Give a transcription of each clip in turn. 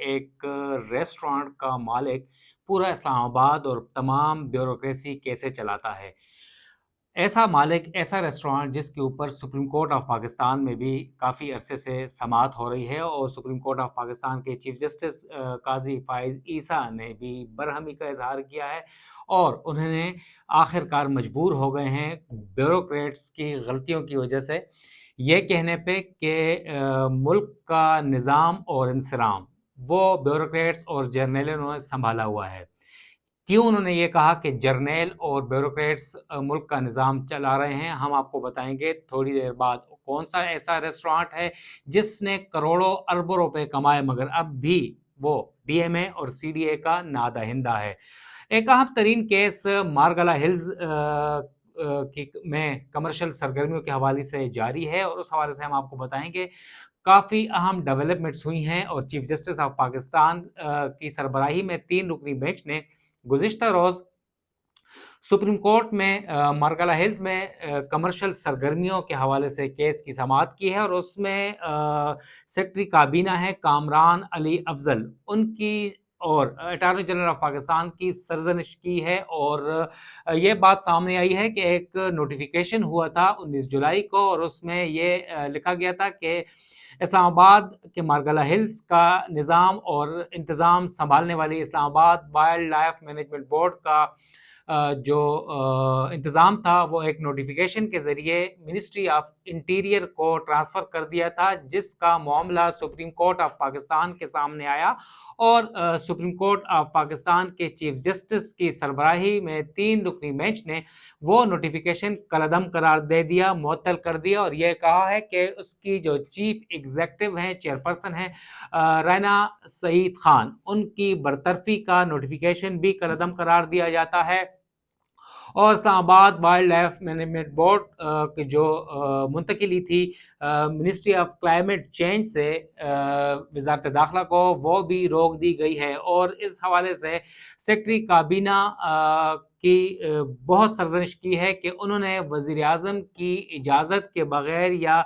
ایک ریسٹورانٹ کا مالک پورا اسلام آباد اور تمام بیوروکریسی کیسے چلاتا ہے۔ ایسا مالک، ایسا ریسٹورانٹ جس کے اوپر سپریم کورٹ آف پاکستان میں بھی کافی عرصے سے سماعت ہو رہی ہے، اور سپریم کورٹ آف پاکستان کے چیف جسٹس قاضی فائز عیسیٰ نے بھی برہمی کا اظہار کیا ہے، اور انہوں نے آخر کار مجبور ہو گئے ہیں بیوروکریٹس کی غلطیوں کی وجہ سے یہ کہنے پہ کہ ملک کا نظام اور انصرام وہ بیوروکریٹس اور جرنیلوں نے سنبھالا ہوا ہے۔ کیوں انہوں نے یہ کہا کہ جرنیل اور بیوروکریٹس ملک کا نظام چلا رہے ہیں، ہم آپ کو بتائیں گے تھوڑی دیر بعد۔ کون سا ایسا ریسٹورانٹ ہے جس نے کروڑوں اربوں روپے کمائے مگر اب بھی وہ ڈی ایم اے اور سی ڈی اے کا نادہندہ ہے؟ ایک اہم ترین کیس مارگلا ہلز میں کمرشل سرگرمیوں کے حوالے سے جاری ہے، اور اس حوالے سے ہم آپ کو بتائیں گے کافی اہم ڈیولپمنٹس ہوئی ہیں، اور چیف جسٹس آف پاکستان کی سربراہی میں 3 رکنی بینچ نے گزشتہ روز سپریم کورٹ میں مارگلا ہلز میں کمرشل سرگرمیوں کے حوالے سے کیس کی سماعت کی ہے، اور اس میں سیکرٹری کابینہ ہے کامران علی افضل، ان کی اور اٹارنی جنرل آف پاکستان کی سرزنش کی ہے، اور یہ بات سامنے آئی ہے کہ ایک نوٹیفیکیشن ہوا تھا 19 جولائی کو، اور اس میں یہ لکھا گیا تھا کہ اسلام آباد کے مارگلا ہلز کا نظام اور انتظام سنبھالنے والی اسلام آباد وائلڈ لائف مینجمنٹ بورڈ کا جو انتظام تھا وہ ایک نوٹیفیکیشن کے ذریعے منسٹری آف انٹیریئر کو ٹرانسفر کر دیا تھا، جس کا معاملہ سپریم کورٹ آف پاکستان کے سامنے آیا، اور سپریم کورٹ آف پاکستان کے چیف جسٹس کی سربراہی میں 3 رکنی بینچ نے وہ نوٹیفیکیشن کالعدم قرار دے دیا، معطل کر دیا، اور یہ کہا ہے کہ اس کی جو چیف ایگزیکٹو ہیں، چیئرپرسن ہیں رینا سعید خان، ان کی برطرفی کا نوٹیفیکیشن بھی کالعدم قرار دیا جاتا ہے، اور اسلام آباد وائلڈ لائف مینجمنٹ بورڈ کی جو منتقلی تھی منسٹری آف کلائمیٹ چینج سے وزارت داخلہ کو، وہ بھی روک دی گئی ہے، اور اس حوالے سے سیکرٹری کابینہ کی بہت سرزنش کی ہے کہ انہوں نے وزیر اعظم کی اجازت کے بغیر یا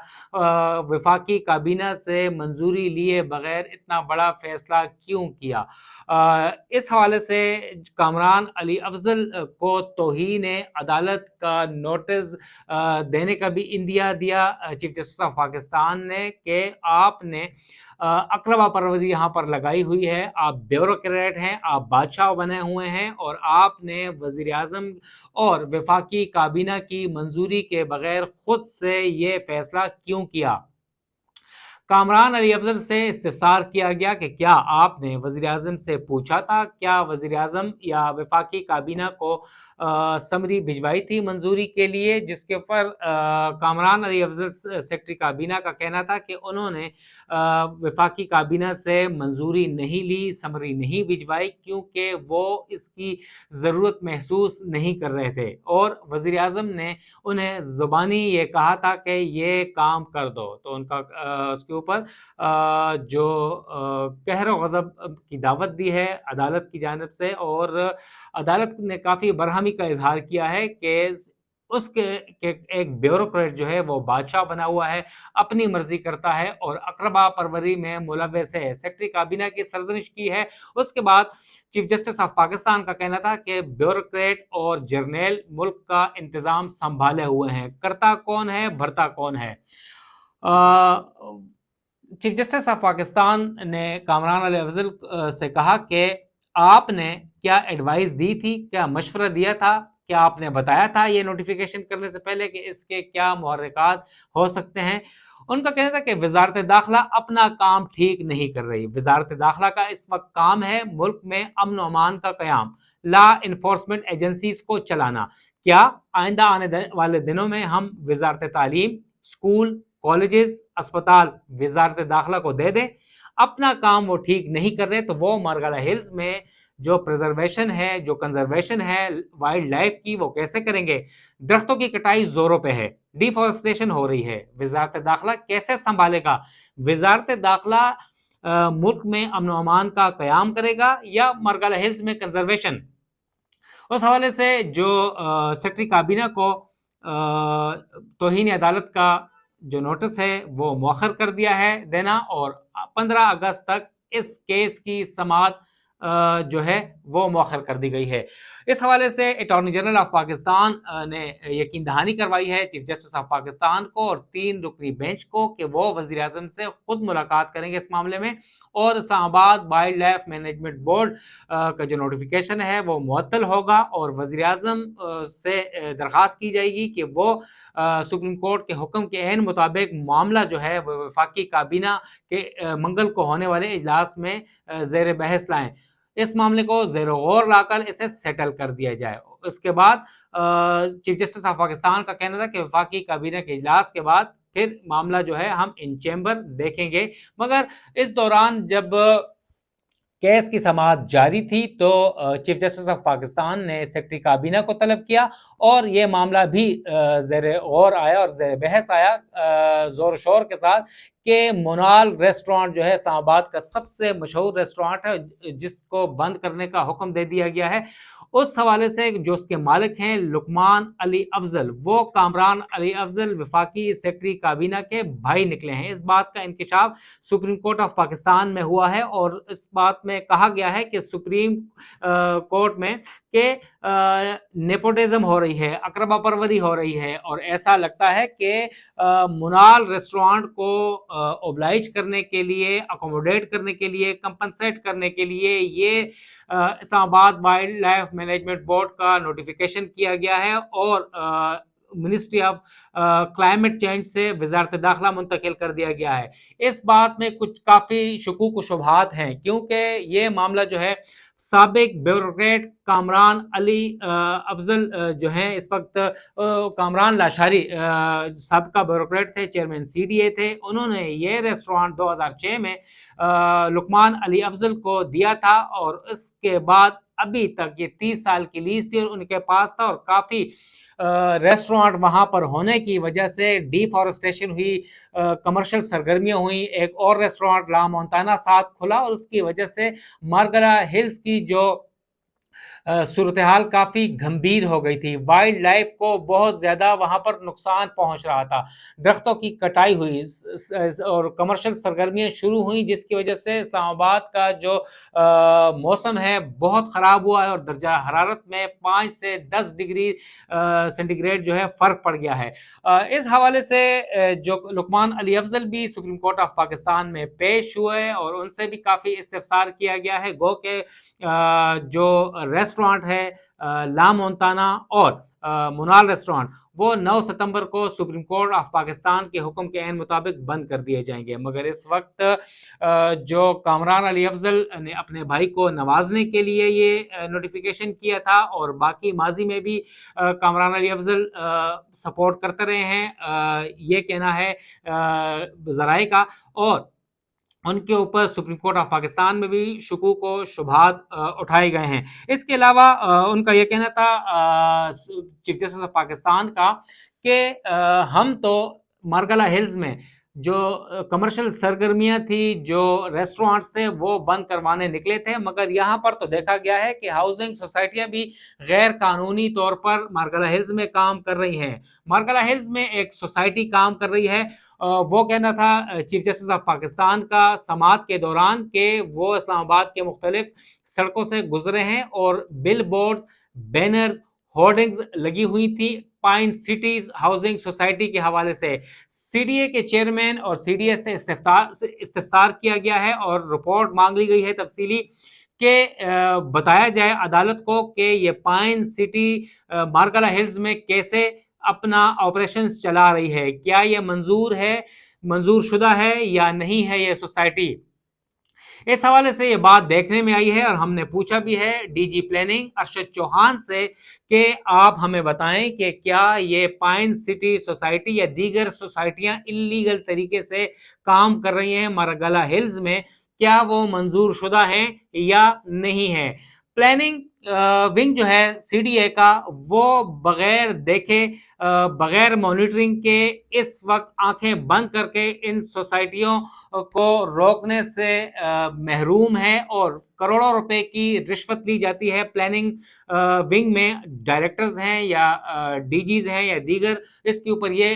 وفاقی کابینہ سے منظوری لیے بغیر اتنا بڑا فیصلہ کیوں کیا۔ اس حوالے سے کامران علی افضل کو توہین عدالت کا نوٹس دینے کا بھی اندیا دیا چیف جسٹس آف پاکستان نے کہ آپ نے اقربا پروری یہاں پر لگائی ہوئی ہے، آپ بیوروکریٹ ہیں، آپ بادشاہ بنے ہوئے ہیں، اور آپ نے وزیر اعظم اور وفاقی کابینہ کی منظوری کے بغیر خود سے یہ فیصلہ کیوں کیا۔ کامران علی افضل سے استفسار کیا گیا کہ کیا آپ نے وزیر اعظم سے پوچھا تھا، کیا وزیر اعظم یا وفاقی کابینہ کو سمری بھجوائی تھی منظوری کے لیے، جس کے اوپر کامران علی افضل سیکرٹری کابینہ کا کہنا تھا کہ انہوں نے وفاقی کابینہ سے منظوری نہیں لی، سمری نہیں بھجوائی، کیونکہ وہ اس کی ضرورت محسوس نہیں کر رہے تھے، اور وزیر اعظم نے انہیں زبانی یہ کہا تھا کہ یہ کام کر دو، تو ان کا اس کے اوپر جو قہر و غضب کی دعوت دی ہے عدالت کی جانب سے، اور عدالت نے کافی برہمی کا اظہار کیا ہے کہ اس کے ایک بیوروکریٹ جو ہے وہ بادشاہ بنا ہوا ہے، اپنی مرضی کرتا ہے، اور اقربا پروری میں ملوث ہے۔ سیکرٹری کابینہ کی سرزنش کی ہے۔ اس کے بعد چیف جسٹس آف پاکستان کا کہنا تھا کہ بیوروکریٹ اور جرنیل ملک کا انتظام سنبھالے ہوئے ہیں، کرتا کون ہے بھرتا کون ہے۔ چیف جسٹس آف پاکستان نے کامران علی افضل سے کہا کہ آپ نے کیا ایڈوائز دی تھی، کیا مشورہ دیا تھا، کیا آپ نے بتایا تھا یہ نوٹیفیکیشن کرنے سے پہلے کہ اس کے کیا محرکات ہو سکتے ہیں؟ ان کا کہنا تھا کہ وزارت داخلہ اپنا کام ٹھیک نہیں کر رہی۔ وزارت داخلہ کا اس وقت کام ہے ملک میں امن و امان کا قیام، لا انفورسمنٹ ایجنسیز کو چلانا۔ کیا آئندہ آنے والے دنوں میں ہم وزارت تعلیم، اسکول، کالجز، اسپتال وزارت داخلہ کو دے دیں؟ اپنا کام وہ ٹھیک نہیں کر رہے، تو وہ مارگلا ہلز میں جو پریزرویشن ہے، جو کنزرویشن ہے وائلڈ لائف کی، وہ کیسے کریں گے؟ درختوں کی کٹائی زوروں پہ ہے، ڈیفارسٹریشن ہو رہی ہے، وزارت داخلہ کیسے سنبھالے گا؟ وزارت داخلہ ملک میں امن و امان کا قیام کرے گا یا مارگلا ہلز میں کنزرویشن؟ اس حوالے سے جو سیکرٹری کابینہ کو توہین عدالت کا جو نوٹس ہے وہ مؤخر کر دیا ہے دینا، اور 15 اگست تک اس کیس کی سماعت جو ہے وہ مؤخر کر دی گئی ہے۔ اس حوالے سے اٹارنی جنرل آف پاکستان نے یقین دہانی کروائی ہے چیف جسٹس آف پاکستان کو اور 3 رکنی بینچ کو کہ وہ وزیر اعظم سے خود ملاقات کریں گے اس معاملے میں، اور اسلام آباد وائلڈ لائف مینجمنٹ بورڈ کا جو نوٹیفیکیشن ہے وہ معطل ہوگا، اور وزیر اعظم سے درخواست کی جائے گی کہ وہ سپریم کورٹ کے حکم کے عین مطابق معاملہ جو ہے وہ وفاقی کابینہ کے منگل کو ہونے والے اجلاس میں زیر بحث لائیں، اس معاملے کو زیر غور لا کر اسے سیٹل کر دیا جائے۔ اس کے بعد چیف جسٹس آف پاکستان کا کہنا تھا کہ وفاقی کابینہ کے اجلاس کے بعد پھر معاملہ جو ہے ہم ان چیمبر دیکھیں گے، مگر اس دوران جب کیس کی سماعت جاری تھی تو چیف جسٹس آف پاکستان نے سیکرٹری کابینہ کو طلب کیا، اور یہ معاملہ بھی زیر غور آیا اور زیر بحث آیا زور و شور کے ساتھ کہ منال ریسٹورانٹ جو ہے اسلام آباد کا سب سے مشہور ریسٹورانٹ ہے جس کو بند کرنے کا حکم دے دیا گیا ہے، اس حوالے سے جو اس کے مالک ہیں لقمان علی افضل، وہ کامران علی افضل وفاقی سیکرٹری کابینہ کے بھائی نکلے ہیں۔ اس بات کا انکشاف سپریم کورٹ آف پاکستان میں ہوا ہے، اور اس بات میں کہا گیا ہے کہ سپریم کورٹ میں کہ نیپوٹزم ہو رہی ہے، اقربا پروری ہو رہی ہے، اور ایسا لگتا ہے کہ منال ریسٹورانٹ کو اوبلائج کرنے کے لیے، اکوموڈیٹ کرنے کے لیے، کمپنسیٹ کرنے کے لیے یہ اسلام آباد وائلڈ لائف مینجمنٹ بورڈ کا نوٹیفیکیشن کیا گیا ہے، اور منسٹری آف کلائمیٹ چینج سے وزارت داخلہ منتقل کر دیا گیا ہے۔ اس بات میں کچھ کافی شکوک و شبہات ہیں، کیونکہ یہ معاملہ جو ہے سابق بیوروکریٹ کامران علی افضل جو ہیں اس وقت کامران لاشاری سابقہ بیوروکریٹ تھے، چیئرمین سی ڈی اے تھے، انہوں نے یہ ریسٹورانٹ 2006 میں لقمان علی افضل کو دیا تھا، اور اس کے بعد ابھی تک یہ 30 سال کی لیز تھی اور ان کے پاس تھا، اور کافی ریسٹورانٹ وہاں پر ہونے کی وجہ سے ڈی فارسٹیشن ہوئی، کمرشل سرگرمیاں ہوئیں، ایک اور ریسٹورانٹ لا مونتانا ساتھ کھلا، اور اس کی وجہ سے مارگلا ہلز کی جو صورتحال کافی گھمبیر ہو گئی تھی، وائلڈ لائف کو بہت زیادہ وہاں پر نقصان پہنچ رہا تھا، درختوں کی کٹائی ہوئی اور کمرشل سرگرمیاں شروع ہوئیں، جس کی وجہ سے اسلام آباد کا جو موسم ہے بہت خراب ہوا ہے، اور درجہ حرارت میں 5 سے 10 ڈگری سینٹی گریڈ جو ہے فرق پڑ گیا ہے۔ اس حوالے سے جو لقمان علی افضل بھی سپریم کورٹ آف پاکستان میں پیش ہوئے، اور ان سے بھی کافی استفسار کیا گیا ہے، گو کہ جو ریسٹورانٹ ہے لا مونتانا اور منال ریسٹورانٹ وہ 9 ستمبر کو سپریم کورٹ آف پاکستان کے حکم کے عین مطابق بند کر دیے جائیں گے، مگر اس وقت جو کامران علی افضل نے اپنے بھائی کو نوازنے کے لیے یہ نوٹیفیکیشن کیا تھا، اور باقی ماضی میں بھی کامران علی افضل سپورٹ کرتے رہے ہیں، یہ کہنا ہے ذرائع کا، اور ان کے اوپر سپریم کورٹ آف پاکستان میں بھی شکوک و شبہات اٹھائے گئے ہیں۔ اس کے علاوہ ان کا یہ کہنا تھا چیف جسٹس آف پاکستان کا کہ ہم تو مارگلا ہلز میں جو کمرشل سرگرمیاں تھی، جو ریسٹورانٹس تھے وہ بند کروانے نکلے تھے، مگر یہاں پر تو دیکھا گیا ہے کہ ہاؤسنگ سوسائٹیاں بھی غیر قانونی طور پر مارگلا ہلز میں کام کر رہی ہیں۔ مارگلا ہلز میں ایک سوسائٹی کام کر رہی ہے، وہ کہنا تھا چیف جسٹس آف پاکستان کا سماعت کے دوران کہ وہ اسلام آباد کے مختلف سڑکوں سے گزرے ہیں، اور بل بورڈز، بینرز، ہورڈنگز لگی ہوئی تھی پائن سٹیز ہاؤسنگ سوسائٹی کے حوالے سے۔ سی ڈی اے کے چیئرمین اور سی ڈی ایس سے استفسار کیا گیا ہے، اور رپورٹ مانگ لی گئی ہے تفصیلی کہ بتایا جائے عدالت کو کہ یہ پائن سٹی مارگلا ہلز میں کیسے اپنا آپریشنز چلا رہی ہے، کیا یہ منظور شدہ ہے یا نہیں ہے یہ سوسائٹی۔ اس حوالے سے یہ بات دیکھنے میں آئی ہے، اور ہم نے پوچھا بھی ہے D G planning Arshad Chauhan سے کہ آپ ہمیں بتائیں کہ کیا یہ پائن سٹی سوسائٹی یا دیگر سوسائٹیاں انلیگل طریقے سے کام کر رہی ہیں مارگلا ہلز میں، کیا وہ منظور شدہ ہیں یا نہیں ہے۔ پلاننگ ونگ جو ہے سی ڈی اے کا، وہ بغیر دیکھے، بغیر مانیٹرنگ کے اس وقت آنکھیں بند کر کے ان سوسائٹیوں کو روکنے سے محروم ہے، اور کروڑوں روپے کی رشوت لی جاتی ہے پلاننگ ونگ میں، ڈائریکٹرز ہیں یا ڈی جیز ہیں یا دیگر، اس کے اوپر یہ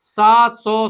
700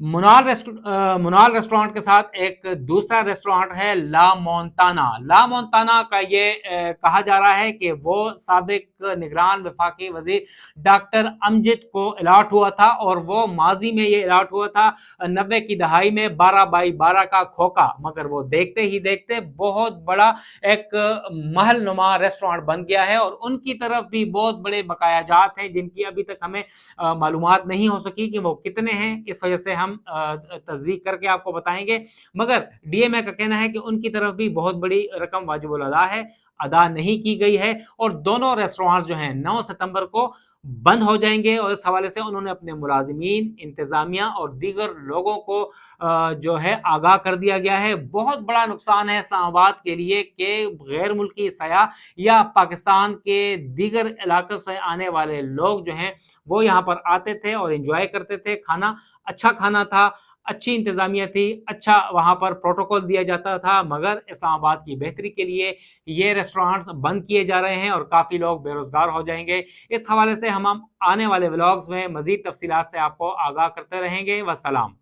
منال ریسٹورانٹ کے ساتھ ایک دوسرا ریسٹورانٹ ہے لا مونتانا۔ لا مونتانا کا یہ کہا جا رہا ہے کہ وہ سابق نگران وفاقی وزیر ڈاکٹر امجد کو الاٹ ہوا تھا، اور وہ ماضی میں یہ الاٹ ہوا تھا 90 کی دہائی میں 12x12 کا کھوکا، مگر وہ دیکھتے ہی دیکھتے بہت بڑا ایک محل نما ریسٹورانٹ بن گیا ہے، اور ان کی طرف بھی بہت بڑے بقایا جات ہیں جن کی ابھی تک ہمیں معلومات نہیں ہو سکی کہ وہ کتنے ہیں، اس وجہ سے ہم تصدیق کر کے آپ کو بتائیں گے۔ مگر ڈی ایم اے کا کہنا ہے کہ ان کی طرف بھی بہت بڑی رقم واجب الادا ہے، ادا نہیں کی گئی ہے، اور دونوں ریسٹورانٹس جو ہیں 9 ستمبر کو بند ہو جائیں گے، اور اس حوالے سے انہوں نے اپنے ملازمین، انتظامیہ اور دیگر لوگوں کو جو ہے آگاہ کر دیا گیا ہے۔ بہت بڑا نقصان ہے اسلام آباد کے لیے کہ غیر ملکی سیاح یا پاکستان کے دیگر علاقوں سے آنے والے لوگ جو ہیں وہ یہاں پر آتے تھے اور انجوائے کرتے تھے، کھانا اچھا کھانا تھا، اچھی انتظامیہ تھی، اچھا وہاں پر پروٹوکول دیا جاتا تھا، مگر اسلام آباد کی بہتری کے لیے یہ ریسٹورانٹس بند کیے جا رہے ہیں اور کافی لوگ بے روزگار ہو جائیں گے۔ اس حوالے سے ہم آنے والے ولاگز میں مزید تفصیلات سے آپ کو آگاہ کرتے رہیں گے۔ والسلام۔